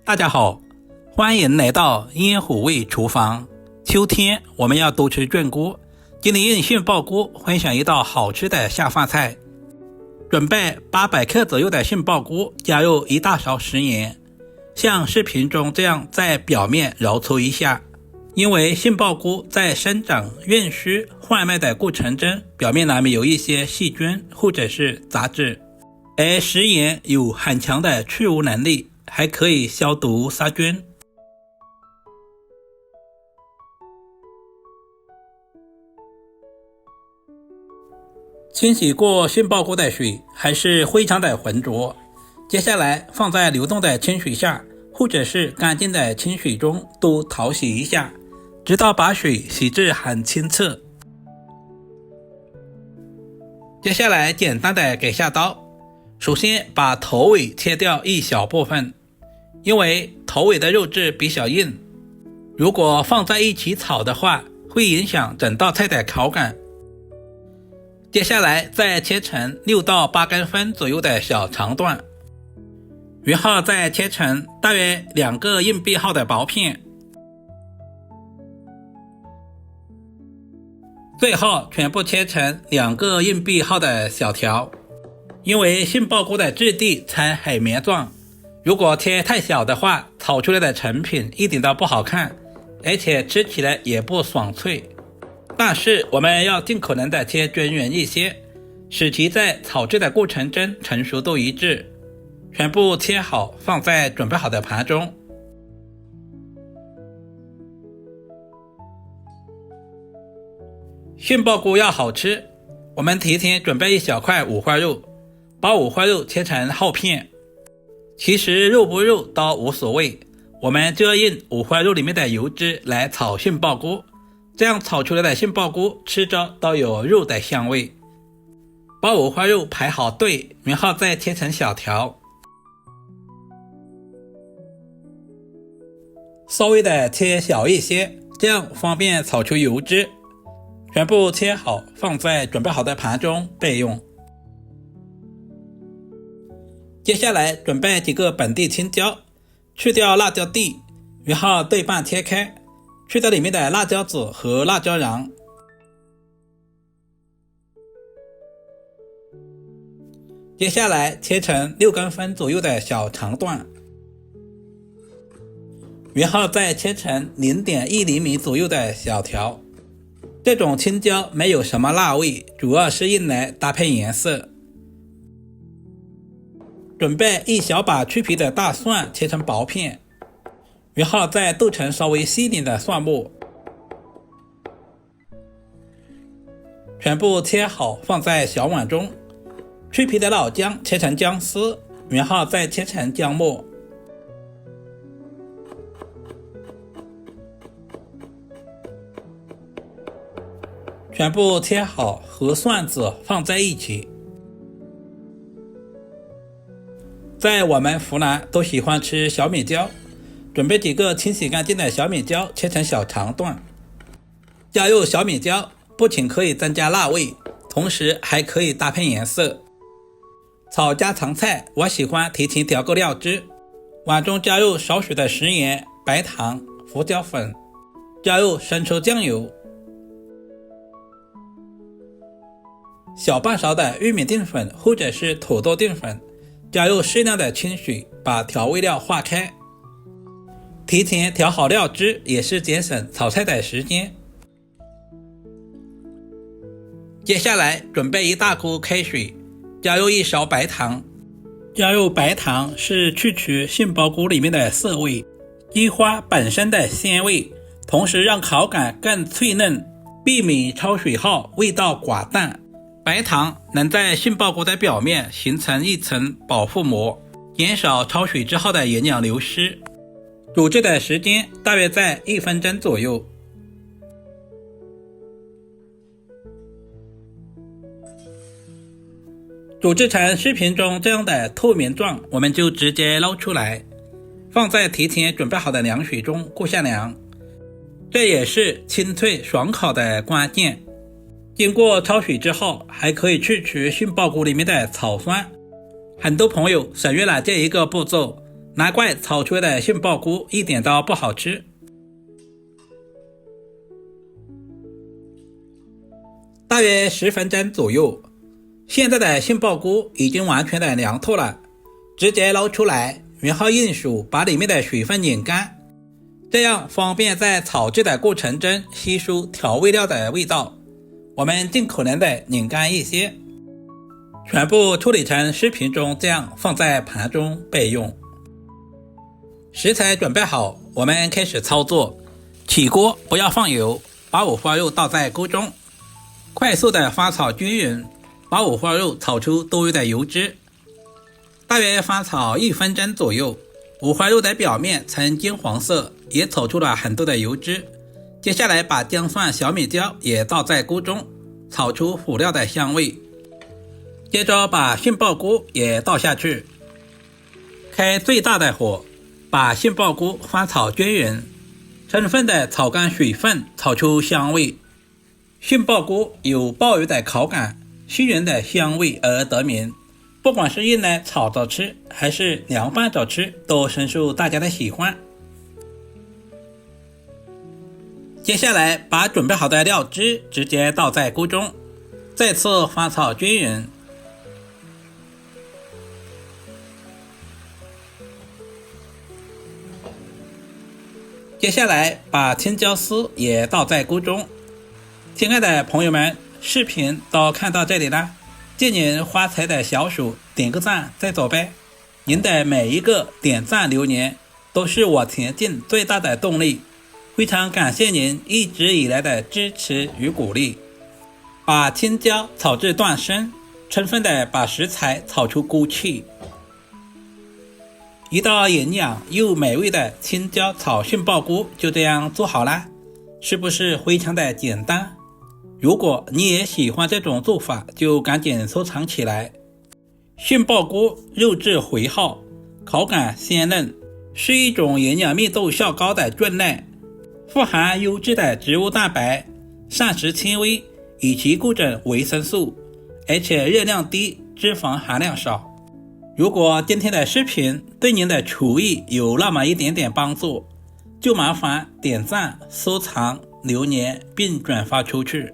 大家好，欢迎来到烟火味厨房。秋天我们要多吃菌菇，今天用杏鲍菇分享一道好吃的下饭菜。准备800克左右的杏鲍菇，加入1大勺食盐，像视频中这样在表面揉搓一下。因为杏鲍菇在生长、运输、换卖的过程中，表面难免有一些细菌或者是杂质，而食盐有很强的去污能力，还可以消毒杀菌。清洗过杏鲍菇的水还是非常的浑浊，接下来放在流动的清水下，或者是干净的清水中都淘洗一下，直到把水洗至很清澈。接下来简单的给下刀，首先把头尾切掉一小部分，因为头尾的肉质比较硬，如果放在一起炒的话，会影响整道菜的口感。接下来再切成6到8公分左右的小长段，然后再切成大约2个硬币厚的薄片，最后全部切成2个硬币厚的小条。因为杏鲍菇的质地呈海绵状，如果切太小的话，炒出来的成品一点都不好看，而且吃起来也不爽脆。但是我们要尽可能的切均匀一些，使其在炒制的过程中成熟度一致。全部切好，放在准备好的盘中。杏鲍菇要好吃，我们提前准备一小块五花肉，把五花肉切成厚片。其实肉不肉都无所谓，我们就要用五花肉里面的油脂来炒杏鲍菇，这样炒出来的杏鲍菇吃着都有肉的香味。把五花肉排好队，然后再切成小条，稍微的切小一些，这样方便炒出油脂。全部切好，放在准备好的盘中备用。接下来准备几个本地青椒，去掉辣椒蒂，然后对半切开，去掉里面的辣椒籽和辣椒瓤。接下来切成6公分左右的小长段，然后再切成 0.1厘米左右的小条。这种青椒没有什么辣味，主要是用来搭配颜色。准备一小把去皮的大蒜，切成薄片，然后再剁成稍微细一点的蒜末，全部切好，放在小碗中。去皮的老姜切成姜丝，然后再切成姜末。全部切好，和蒜子放在一起。在我们湖南都喜欢吃小米椒，准备几个清洗干净的小米椒，切成小长段。加入小米椒不仅可以增加辣味，同时还可以搭配颜色。炒家常菜，我喜欢提前调个料汁，碗中加入少许的食盐、白糖、胡椒粉，加入生抽酱油，小半勺的玉米淀粉或者是土豆淀粉，加入适量的清水，把调味料化开。提前调好料汁也是节省炒菜的时间。接下来准备1大锅开水，加入1勺白糖。加入白糖是去除杏鲍菇里面的涩味，激发本身的鲜味，同时让口感更脆嫩，避免焯水后味道寡淡。白糖能在杏鲍菇的表面形成一层保护膜，减少焯水之后的营养流失。煮制的时间大约在1分钟左右。煮制成视频中这样的透明状，我们就直接捞出来，放在提前准备好的凉水中过下凉，这也是清脆爽口的关键。经过焯水之后，还可以去除杏鲍菇里面的草酸。很多朋友省略了这一个步骤，难怪炒出来的杏鲍菇一点都不好吃。大约10分钟左右，现在的杏鲍菇已经完全的凉透了，直接捞出来，然后用手把里面的水分拧干，这样方便在炒制的过程中吸收调味料的味道。我们尽可能的拧干一些，全部处理成视频中这样放在盘中备用。食材准备好，我们开始操作。起锅不要放油，把五花肉倒在锅中，快速的翻炒均匀，把五花肉炒出多余的油脂。大约翻炒1分钟左右，五花肉的表面呈金黄色，也炒出了很多的油脂。接下来把姜蒜小米椒也倒在锅中，炒出辅料的香味。接着把杏鲍菇也倒下去，开最大的火，把杏鲍菇翻炒均匀，充分的炒干水分，炒出香味。杏鲍菇有爆油的口感，熏人的香味而得名，不管是用来炒着吃还是凉拌着吃，都深受大家的喜欢。接下来把准备好的料汁直接倒在锅中，再次翻炒均匀。接下来把青椒丝也倒在锅中。亲爱的朋友们，视频都看到这里了，借您发财的小手点个赞再走呗。您的每一个点赞留言都是我前进最大的动力，非常感谢您一直以来的支持与鼓励。把青椒炒至断生，充分的把食材炒出菇气。一道营养又美味的青椒炒杏鲍菇就这样做好了，是不是非常的简单？如果你也喜欢这种做法，就赶紧收藏起来。杏鲍菇肉质肥厚，口感鲜嫩，是一种营养密度较高的菌类，富含优质的植物蛋白、膳食纤维以及各种维生素，而且热量低，脂肪含量少。如果今天的视频对您的厨艺有那么一点点帮助，就麻烦点赞、收藏、留言并转发出去。